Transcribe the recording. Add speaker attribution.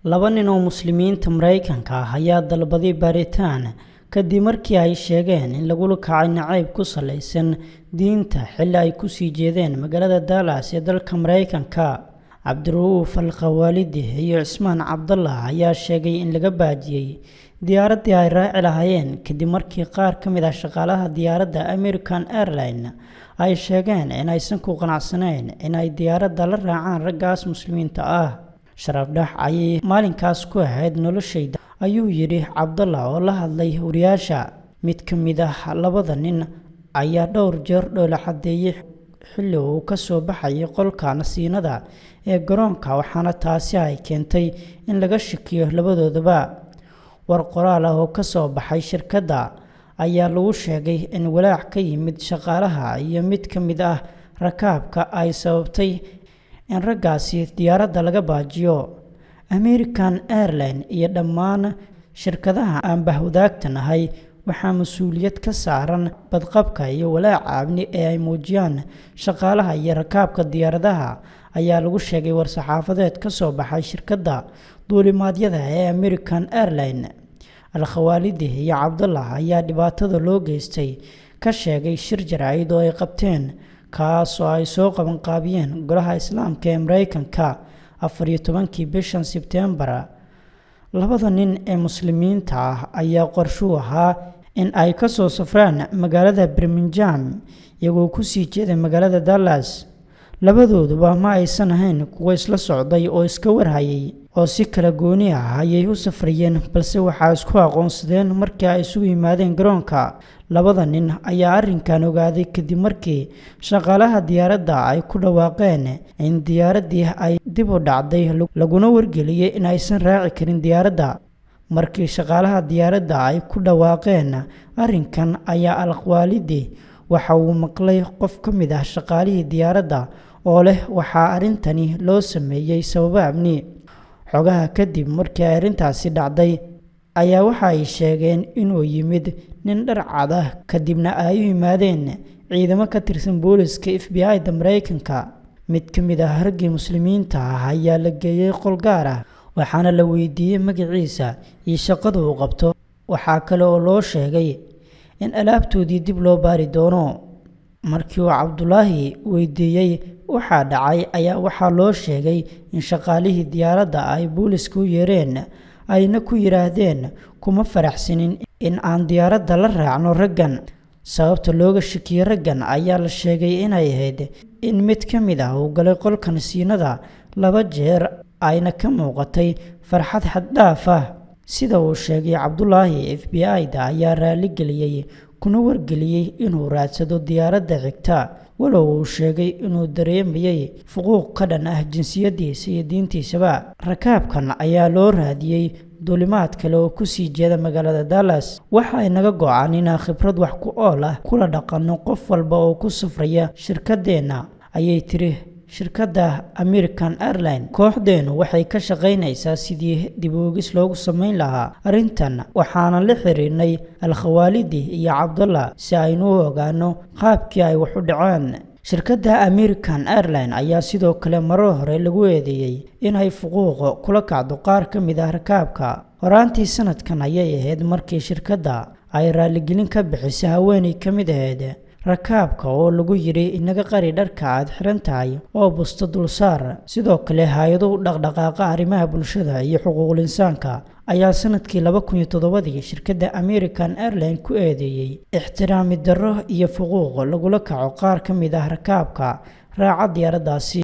Speaker 1: Laba nin oo Muslimiinta Mareykanka ah ayaa dalbaday baaritaan kadib markii ay sheegeen in lagu kacay nacayb ku saleysan diinta xilli ay ku sii jeedeen magaalada Dallas ee dalka Mareykanka. Cabdirauf Al-Khawaalidi iyo Cismaan Cabdallah ayaa sheegay in laga baajiyay diyaaraddii ay raaci lahaayeen kadib markii qaar ka mid ah shaqaalaha diyaaradda American Airlines ay sheegeen in aysan ku qanacsanayn in ay diyaaradda la raacaan raggaas Muslimiinta ah. Sharaf dhax ayay maalinkaas ku ahayd noloshayda, ayuu yidhi Cabdallah oo la hadlay wariyaasha. Mid ka mid ah labada nin ayaa dhowr jeer dhoola cadeeyay xilli uu ka soo baxayay qolka nasiinada ee garoonka, waxaana taasi ay keentay in laga shakiyo labadoodaba. War qoraal ah oo ka soo baxay shirkadda ayaa lagu sheegay in walaac ka yimid shaqaalaha iyo mid ka mid ah rakaabka ay sababtay in raggaasi diyaaradda laga baajiyo. American Airlines iyo dhammaan shirkadaha aan bahwadaagta nahay waxaa mas'uuliyad ka saaran badqabka iyo walaaca amni ee ay muujiyaan shaqaalaha iyo rakaabka diyaaradaha, ayaa lagu sheegay war-saxaafadeed ka soo baxay shirkadda duulimaadyada ee American Airlines. Al-Khawaalidi iyo Cabdallah ayaa dhibaatada loo geystay ka sheegay shir jaraa'id oo ay qabteen, kaas oo ay soo qabanqaabiyeen Golaha Islaamka ee Mareykanka 14 bishan Sebtembar. Labada nin ee Muslimiinta ah ayaa qorshu ahaa in ay ka soo safraan magaalada Birmingham iyagoo ku sii jeeda magaalada Dallas. Labadooduba ma aysan ahayn kuwo isla socday oo iska warhayay oo si kala gooni ah ayay u safrayeen, balse waxaa isku aqoonsadeen markii ay isugu yimaadeen garoonka. Labada nin ayaa arrinkan ogaaday kadib markii shaqaalaha diyaaradda ay ku dhawaaqeen in diyaaraddii ay dib u dhacday, laguna wargeliyay in aysan raaci karin diyaaradda. Markii shaqaalaha diyaaradda ay ku dhawaaqeen arrinkan ayaa Al-Khawaalidi waxa uu maqlay qof ka mid ah shaqaalihii diyaaradda oo leh waxaa arrintani loo sameeyay sababo amni. Xogaha kadib markii arrintaasi dhacday ayaa waxa ay sheegeen inuu yimid nin dhar cad ah, kadibna ay u yimaadeen ciidamo ka tirsan booliska FBI-da Mareykanka. Mid ka mid ah raggii Muslimiinta ah ayaa la geeyay qol gaar ah, waxaana la weydiiyay magaciisa iyo shaqada uu qabto. Waxaa kale oo loo sheegay in alaabtoodii dib loo baari doono. Markii uu Cabdullaahi weydiiyay waxa dhacay ayaa waxaa loo sheegay in shaqaalihii diyaaradda ay booliska u yeereen, ayna ku yiraahdeen kuma faraxsanin in aan diyaaradda la raacno raggan. Sababta looga shakiyay raggan ayaa la sheegay inay ahayd in mid ka mid ah uu galay qolka nasiinada 2 jeer, ayna ka muuqatay farxad xad dhaaf ah. Sida uu sheegay Cabdullaahi, FBI-da ayaa raali geliyay kuna wargeliyay inuu raadsado diyaaradda xigta, walow uu sheegay inuu dareemayay fuquuq ka dhan ah jinsiyadiisa iyo diintiisaba. Rakaabkan ayaa loo raadiyay duulimaad kale oo ku sii jeeda magaalada Dallas. Waxa ay naga go'an inaan khibrad wax ku ool ah kula dhaqanno qof walba oo ku safraya shirkaddeena, ayay tiri shirkadda American Airlines. Kooxdeenu waxay ka shaqaynaysaa sidii dib u eegis loogu samayn lahaa arrintan, waxaana la xiriirnay Al-Khawaalidi iyo Cabdallah si aynu u ogaano qaabkii ay wax u dhaceen. Shirkadda American Airlines ayaa sidoo kale marar hore lagu eedeeyay in ay fuquuq kula kacdo qaar ka mid ah rakaabka. Horaantii sanadkan ayay ahayd markii shirkadda ay raaligelin ka bixisay haweeney ka mid ahayd rakaabka oo lagu yiri inaga qari dharka aad xiran tahay oo busto dulsaar. Sidoo kale hay'ado u dhaqdhaqaaqa arrimaha bulshada iyo xuquuqul insaanka ayaa sanadkii 2007 shirkadda American Airlines ku eedeeyay ixtiraami darro iyo fuquuq lagula kaco qaar ka mid ah rakaabka raaca diyaaraddaasi.